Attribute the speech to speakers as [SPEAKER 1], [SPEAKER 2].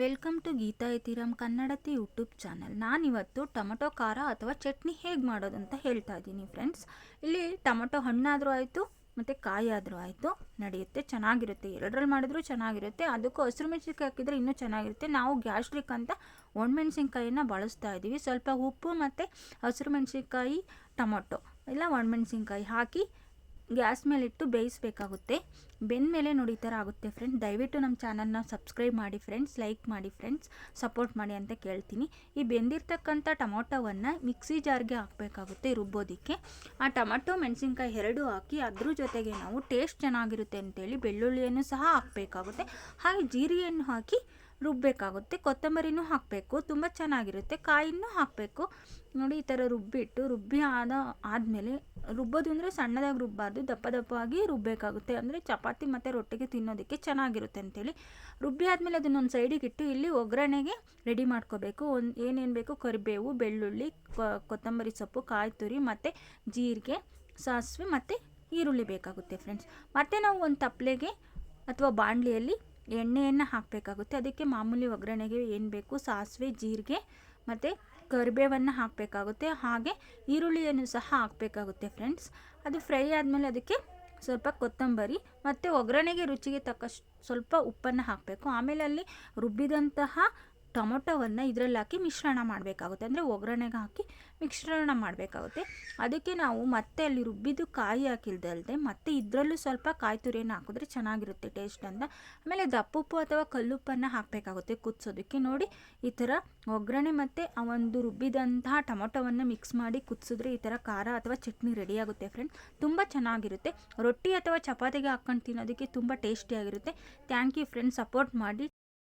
[SPEAKER 1] Welcome to Geeta Ethiram Kannadathi YouTube channel. ನಾನಿವತ್ತು tomato ಖಾರ ಅಥವಾ ಚಟ್ನಿ ಹೇಗೆ ಮಾಡೋದು ಅಂತ ಹೇಳ್ತಾ ಇದ್ದೀನಿ ಫ್ರೆಂಡ್ಸ್. ಇಲ್ಲಿ ಟೊಮೊಟೊ ಹಣ್ಣಾದರೂ ಆಯಿತು ಮತ್ತು ಕಾಯಿ ಆದರೂ ಆಯಿತು, ನಡೆಯುತ್ತೆ, ಚೆನ್ನಾಗಿರುತ್ತೆ. ಎರಡರಲ್ಲಿ ಮಾಡಿದ್ರೂ ಚೆನ್ನಾಗಿರುತ್ತೆ. ಅದಕ್ಕೂ ಹಸಿರು ಮೆಣಸಿನ್ಕಾಯಿ ಹಾಕಿದರೆ ಇನ್ನೂ ಚೆನ್ನಾಗಿರುತ್ತೆ. ನಾವು ಗ್ಯಾಸ್ಟ್ರಿಕ್ ಅಂತ ಒಣಮೆಣಸಿನ್ಕಾಯಿನ ಬಳಸ್ತಾ ಇದ್ದೀವಿ. ಸ್ವಲ್ಪ ಉಪ್ಪು ಮತ್ತು ಹಸಿರು ಮೆಣಸಿನ್ಕಾಯಿ, ಟೊಮೊಟೊ ಇಲ್ಲ ಒಣಮೆಣಸಿನ್ಕಾಯಿ ಹಾಕಿ ಗ್ಯಾಸ್ ಮೇಲಿಟ್ಟು ಬೇಯಿಸಬೇಕಾಗುತ್ತೆ. ಬೆಂದ ಮೇಲೆ ನೋಡಿ ಈ ಥರ ಆಗುತ್ತೆ ಫ್ರೆಂಡ್ಸ್. ದಯವಿಟ್ಟು ನಮ್ಮ ಚಾನಲ್ನ ಸಬ್ಸ್ಕ್ರೈಬ್ ಮಾಡಿ ಫ್ರೆಂಡ್ಸ್, ಲೈಕ್ ಮಾಡಿ ಫ್ರೆಂಡ್ಸ್, ಸಪೋರ್ಟ್ ಮಾಡಿ ಅಂತ ಕೇಳ್ತೀನಿ. ಈ ಬೆಂದಿರ್ತಕ್ಕಂಥ ಟೊಮೊಟೊವನ್ನು ಮಿಕ್ಸಿ ಜಾರ್ಗೆ ಹಾಕಬೇಕಾಗುತ್ತೆ ರುಬ್ಬೋದಕ್ಕೆ. ಆ ಟೊಮೊಟೊ ಮೆಣಸಿನ್ಕಾಯಿ ಎರಡೂ ಹಾಕಿ ಅದ್ರ ಜೊತೆಗೆ ನಾವು ಟೇಸ್ಟ್ ಚೆನ್ನಾಗಿರುತ್ತೆ ಅಂತೇಳಿ ಬೆಳ್ಳುಳ್ಳಿಯನ್ನು ಸಹ ಹಾಕಬೇಕಾಗುತ್ತೆ. ಹಾಗೆ ಜೀರಿಗೆಯನ್ನು ಹಾಕಿ ರುಬ್ಬಬೇಕಾಗುತ್ತೆ. ಕೊತ್ತಂಬರಿನೂ ಹಾಕಬೇಕು, ತುಂಬ ಚೆನ್ನಾಗಿರುತ್ತೆ. ಕಾಯಿನೂ ಹಾಕಬೇಕು. ನೋಡಿ ಈ ಥರ ರುಬ್ಬಿ ಆದಮೇಲೆ ರುಬ್ಬೋದು ಅಂದರೆ ಸಣ್ಣದಾಗಿ ರುಬ್ಬಾರ್ದು, ದಪ್ಪ ದಪ್ಪವಾಗಿ ರುಬ್ಬಬೇಕಾಗುತ್ತೆ. ಅಂದರೆ ಚಪಾತಿ ಮತ್ತು ರೊಟ್ಟಿಗೆ ತಿನ್ನೋದಕ್ಕೆ ಚೆನ್ನಾಗಿರುತ್ತೆ ಅಂತೇಳಿ ರುಬ್ಬಿ ಆದಮೇಲೆ ಅದನ್ನೊಂದು ಸೈಡಿಗೆ ಇಟ್ಟು ಇಲ್ಲಿ ಒಗ್ಗರಣೆಗೆ ರೆಡಿ ಮಾಡ್ಕೋಬೇಕು. ಏನೇನು ಬೇಕು, ಕರಿಬೇವು, ಬೆಳ್ಳುಳ್ಳಿ, ಕೊತ್ತಂಬರಿ ಸೊಪ್ಪು, ಕಾಯಿ ತುರಿ ಮತ್ತು ಜೀರಿಗೆ, ಸಾಸಿವೆ ಮತ್ತು ಈರುಳ್ಳಿ ಬೇಕಾಗುತ್ತೆ ಫ್ರೆಂಡ್ಸ್. ಮತ್ತು ನಾವು ಒಂದು ತಪ್ಪಲೆಗೆ ಅಥವಾ ಬಾಣಲಿಯಲ್ಲಿ ಎಣ್ಣೆಯನ್ನು ಹಾಕಬೇಕಾಗುತ್ತೆ. ಅದಕ್ಕೆ ಮಾಮೂಲಿ ಒಗ್ಗರಣೆಗೆ ಏನು ಬೇಕು, ಸಾಸಿವೆ, ಜೀರಿಗೆ ಮತ್ತು ಕರಿಬೇವನ್ನು ಹಾಕಬೇಕಾಗುತ್ತೆ. ಹಾಗೆ ಈರುಳ್ಳಿಯನ್ನು ಸಹ ಹಾಕಬೇಕಾಗುತ್ತೆ ಫ್ರೆಂಡ್ಸ್. ಅದು ಫ್ರೈ ಆದಮೇಲೆ ಅದಕ್ಕೆ ಸ್ವಲ್ಪ ಕೊತ್ತಂಬರಿ ಮತ್ತು ಒಗ್ಗರಣೆಗೆ ರುಚಿಗೆ ತಕ್ಕಷ್ಟು ಸ್ವಲ್ಪ ಉಪ್ಪನ್ನು ಹಾಕಬೇಕು. ಆಮೇಲೆ ಅಲ್ಲಿ ರುಬ್ಬಿದಂತಹ ಟೊಮೊಟೊವನ್ನು ಇದರಲ್ಲಿ ಹಾಕಿ ಮಿಶ್ರಣ ಮಾಡಬೇಕಾಗುತ್ತೆ. ಅಂದರೆ ಒಗ್ಗರಣೆಗೆ ಹಾಕಿ ಮಿಶ್ರಣ ಮಾಡಬೇಕಾಗುತ್ತೆ. ಅದಕ್ಕೆ ನಾವು ಮತ್ತೆ ಅಲ್ಲಿ ರುಬ್ಬಿದ್ದು ಕಾಯಿ ಹಾಕಿಲ್ದಲ್ದೆ ಮತ್ತೆ ಇದರಲ್ಲೂ ಸ್ವಲ್ಪ ಕಾಯಿ ತುರಿಯನ್ನು ಹಾಕಿದ್ರೆ ಚೆನ್ನಾಗಿರುತ್ತೆ ಟೇಸ್ಟ್ ಅಂತ. ಆಮೇಲೆ ದಪ್ಪುಪ್ಪು ಅಥವಾ ಕಲ್ಲುಪ್ಪನ್ನು ಹಾಕಬೇಕಾಗುತ್ತೆ ಕುದಿಸೋದಕ್ಕೆ. ನೋಡಿ ಈ ಥರ ಒಗ್ಗರಣೆ ಮತ್ತು ಆ ಒಂದು ರುಬ್ಬಿದಂತಹ ಟೊಮೊಟೊವನ್ನು ಮಿಕ್ಸ್ ಮಾಡಿ ಕುದಿಸಿದ್ರೆ ಈ ಥರ ಖಾರ ಅಥವಾ ಚಟ್ನಿ ರೆಡಿಯಾಗುತ್ತೆ ಫ್ರೆಂಡ್ಸ್. ತುಂಬ ಚೆನ್ನಾಗಿರುತ್ತೆ. ರೊಟ್ಟಿ ಅಥವಾ ಚಪಾತಿಗೆ ಹಾಕ್ಕೊಂಡು ತಿನ್ನೋದಕ್ಕೆ ತುಂಬ ಟೇಸ್ಟಿಯಾಗಿರುತ್ತೆ. ಥ್ಯಾಂಕ್ ಯು ಫ್ರೆಂಡ್ಸ್, ಸಪೋರ್ಟ್ ಮಾಡಿ.